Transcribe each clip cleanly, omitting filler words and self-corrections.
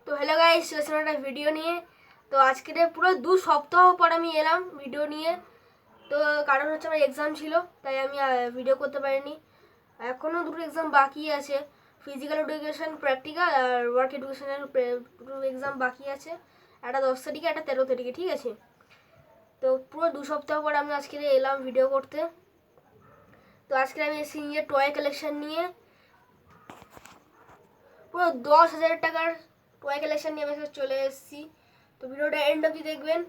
তো hello guys, একটা video নিয়ে। তো আজকে পুরো 2 সপ্তাহ পর আমি এলাম ভিডিও নিয়ে। তো কারণ হচ্ছে আমার এক্সাম ছিল, তাই আমি ভিডিও করতে পারিনি। এখনও দুটো এক্সাম বাকি আছে, ফিজিক্যাল এডুকেশন প্র্যাকটিক্যাল আর ওয়ার্ক এডুকেশনের দুটো এক্সাম বাকি আছে। একটা 10 তারিখে, একটা 13 তারিখে, ঠিক আছে। তো পুরো 2 সপ্তাহ পর আমি আজকে এলাম ভিডিও করতে। তো আজকে আমি এসেছি নিজের টয় কালেকশন নিয়ে। পুরো 10,000 টাকার টয় কালেকশন নিয়ে আমি চলে এসেছি। তো ভিডিওটা এন্ড অবধি দেখবেন।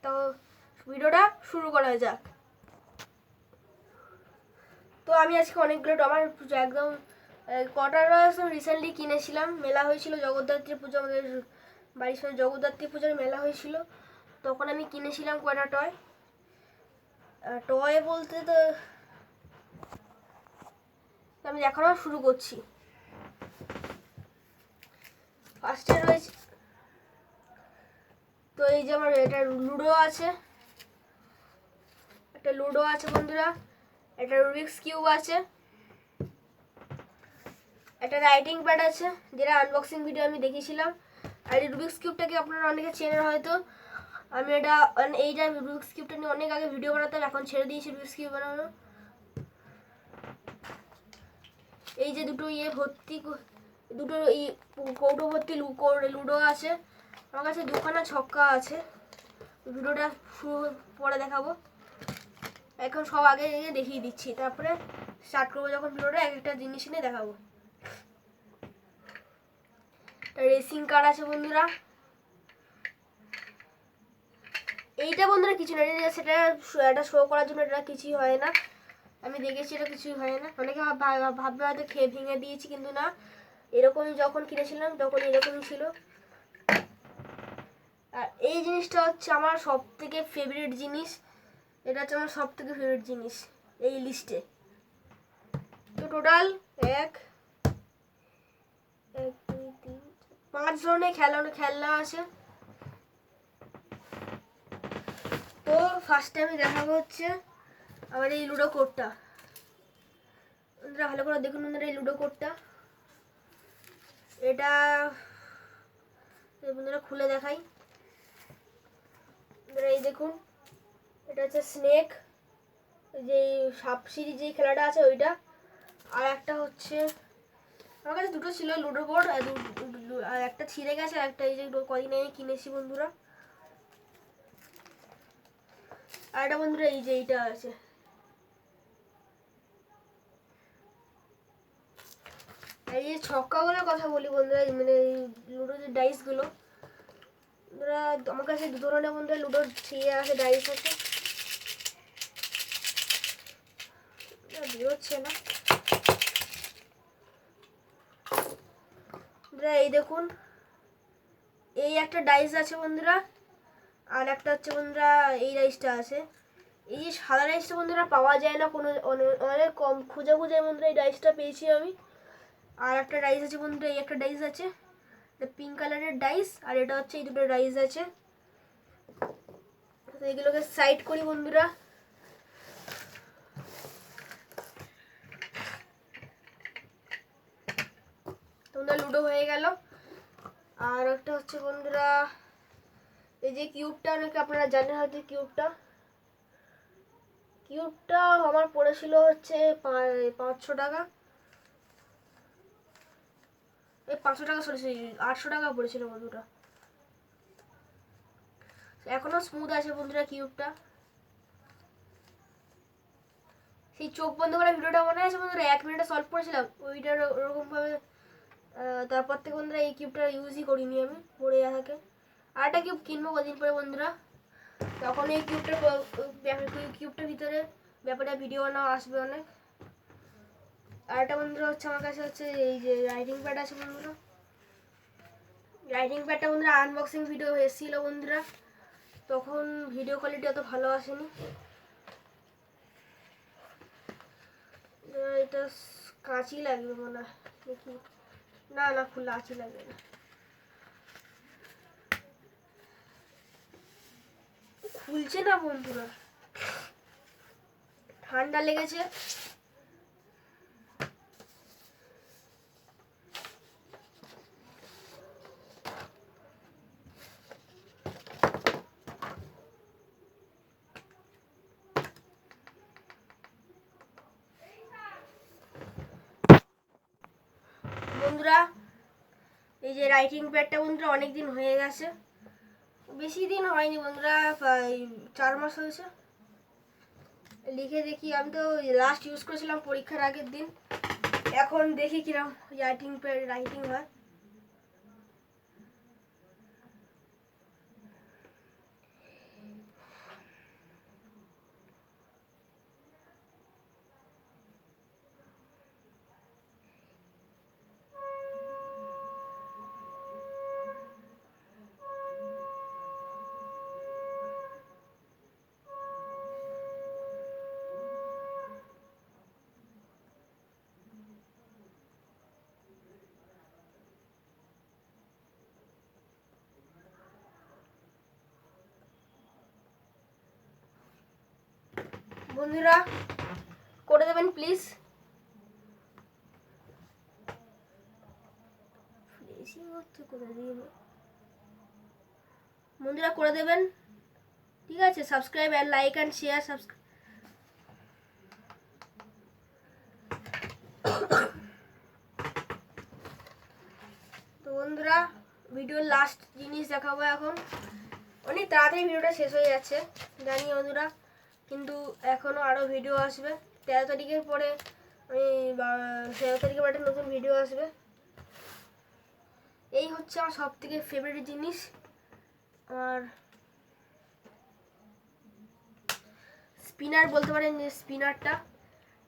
তো ভিডিওটা শুরু করা যাক। তো আমি আজকে অনেকগুলো আমার একদম কটা রিসেন্টলি কিনেছিলাম। মেলা হয়েছিল জগদ্ধাত্রী পুজো, আমাদের বাড়ির সামনে জগদ্ধাত্রী পুজোর মেলা হয়েছিল, তখন আমি কিনেছিলাম কটা টয়। টয় বলতে তো আমি দেখানো শুরু করছি। ফার্স্টে রয়েছে, তো এই যে আমার এটা লুডো আছে, একটা লুডো আছে বন্ধুরা, একটা রুবিক্স কিউব আছে, একটা রাইটিং প্যাড আছে, যেটা আনবক্সিং ভিডিও আমি দেখিয়েছিলাম। আর এই রুবিক্স কিউবটাকে আপনারা অনেকে চেনেন হয়তো। আমি এইটা রুবিক্স কিউবটা নিয়ে অনেক আগে ভিডিও বানাতাম, এখন ছেড়ে দিয়েছি রুবিক্স কিউব বানানো। এই যে দুটো কৌটো ভর্তি লুডো আছে। আমার কাছে দুখানা ছক্কা আছে, ভিডিওটা পরে দেখাবো। এখন সব আগে দেখিয়ে দিচ্ছি, তারপরে স্টার্ট করবো যখন ভিডিওটা এক একটা জিনিস নিয়ে দেখাবো। রেসিং কার আছে বন্ধুরা। এইটা বন্ধুরা কিছু না, সেটা এটা শো করার জন্য, এটা কিছুই হয় না। আমি দেখেছি এটা কিছুই হয় না। অনেকে ভাববে হয়তো খেয়ে ভেঙে দিয়েছি, কিন্তু না, এরকমই যখন কিনেছিলাম তখন এরকমই ছিল। আর এই জিনিসটা হচ্ছে আমার সব থেকে ফেভারিট জিনিস। এটা হচ্ছে আমার সব থেকে ফেভারিট জিনিস এই লিস্টে। তো টোটাল 5 ধরনের খেলনা আছে। তো ফার্স্টে আমি দেখাবো হচ্ছে আমার এই লুডো কোডটা। ভালো করে দেখুন বন্ধুরা, এই লুডো কোডটা, এটা বন্ধুরা খুলে দেখাই। এই দেখুন, এটা হচ্ছে স্নেক, যে সাপ সিঁড়ি যে খেলাটা আছে ওইটা। আর একটা হচ্ছে আমার কাছে দুটো ছিল লুডো বোর্ড, আর একটা ছিঁড়ে গেছে, আর একটা এই যে কদিন আগে কিনেছি বন্ধুরা। আর একটা বন্ধুরা এই যে এইটা আছে। এই যে ছক্কাগুলোর কথা বলি বন্ধুরা, মানে লুডো যে ডাইসগুলো বন্ধুরা, আমার কাছে দু ধরনের বন্ধুরা লুডোর ছিঁড়ে আছে, ডাইস আছে। বেরোচ্ছে না বন্ধুরা, এই দেখুন, এই একটা ডাইস আছে বন্ধুরা, আর একটা হচ্ছে বন্ধুরা এই রাইসটা আছে। এই যে সাদা রাইসটা বন্ধুরা পাওয়া যায় না, কোনো অনেক কম খুঁজে বন্ধুরা এই রাইসটা পেয়েছি আমি। আর একটা রাইস আছে বন্ধুরা, এই একটা ডাইস আছে, পিঙ্ক কালারের ডাইস, আর এটা হচ্ছে এই দুটো রাইস আছে। তো এগুলোকে সাইড করি বন্ধুরা। তোমরা লুডো হয়ে গেল। আর একটা হচ্ছে বন্ধুরা এই যে কিউবটা, অনেকে আপনারা জানেন হয়তো। কিউবটা আমার পড়েছিল হচ্ছে 500 টাকা, এই 500 টাকা, সরি 800 টাকা পড়েছিল বন্ধুরা। এখনো স্মুথ আছে বন্ধুরা কিউবটা। সেই চোখ বন্ধ করে ভিডিওটা মনে আছে বন্ধুরা, 1 মিনিটে সলভ করেছিলাম ওইটার ওরকম ভাবে। তারপর থেকে বন্ধুরা এই কিউবটা ইউজই করিনি আমি, পড়ে থাকে। আর একটা কিউব কিনবো কদিন পরে বন্ধুরা, তখন এই কিউবটার ভিতরে ব্যাপারে ভিডিও বানাও আসবে অনেক। আর একটা বন্ধুরা হচ্ছে আমার কাছে হচ্ছে এই যে রাইটিং প্যাড আছে বন্ধুরা। রাইটিং প্যাডটা বন্ধুরা আনবক্সিং ভিডিও এসেছিল বন্ধুরা, তখন ভিডিও কোয়ালিটি অত ভালো আসেনি। এটা কাঁচি লাগবে মনে হয়, দেখি। না না, খুললে আঁচি লাগবে না, খুলছে না বন্ধুরা, ঠান্ডা লেগেছে। এই যে রাইটিং প্যাডটা বন্ধুরা অনেক দিন হয়ে গেছে, বেশি দিন হয়নি বন্ধুরা, প্রায় 4 মাস হয়েছে। লিখে দেখি, আমি তো লাস্ট ইউজ করেছিলাম পরীক্ষার আগের দিন। এখন দেখি কিরম রাইটিং প্যাড রাইটিং হয়। বন্ধুরা করে দেবেন প্লিজ। বন্ধুরা করে দেবেন, ঠিক আছে? Subscribe and like and share subscribe. তো বন্ধুরা ভিডিওর লাস্ট জিনিস দেখাবো এখন। অনেক তাড়াতাড়ি ভিডিওটা শেষ হয়ে যাচ্ছে জানি বন্ধুরা, কিন্তু এখনও আরও ভিডিও আসবে। 13 তারিখের পরে আমি 13 তারিখের পরে একটা নতুন ভিডিও আসবে। এই হচ্ছে আমার সব থেকে ফেভারিট জিনিস, আর স্পিনার বলতে পারেন যে স্পিনারটা।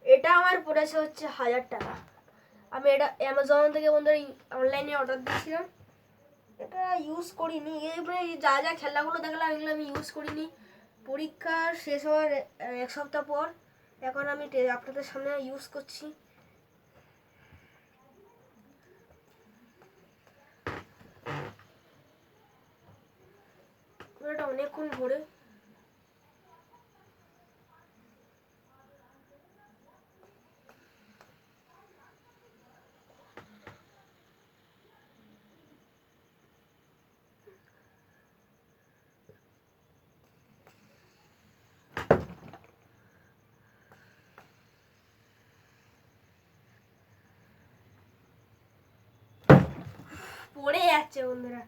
এটা আমার পড়েছে হচ্ছে 1000 টাকা। আমি এটা অ্যামাজন থেকে বন্ধুরা অনলাইনে অর্ডার দিয়েছিলাম। এটা ইউজ করিনি, এবারে যা যা খেলাগুলো দেখলাম এগুলো আমি ইউজ করিনি। পরীক্ষা শেষ হওয়ার 1 সপ্তাহ পর এখন আমি আপনাদের সামনে ইউজ করছি। এটা অনেকক্ষণ ঘোরে। পড়ে যাচ্ছে বন্ধুরা।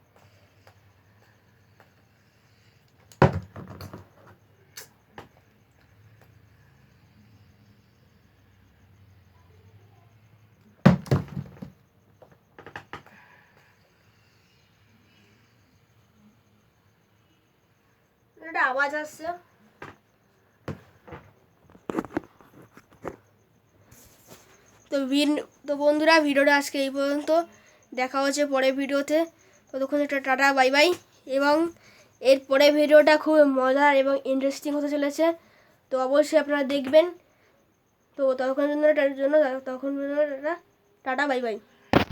একটা আওয়াজ আসছে। তো বন্ধুরা ভিডিওটা আজকে এই পর্যন্ত, দেখা হচ্ছে পরের ভিডিওতে। ততক্ষণ একটা টাটা বাই বাই। এবং এর পরের ভিডিওটা খুব মজার এবং ইন্টারেস্টিং হতে চলেছে, তো অবশ্যই আপনারা দেখবেন। তো ততক্ষণ জন্য টাটা বাই বাই।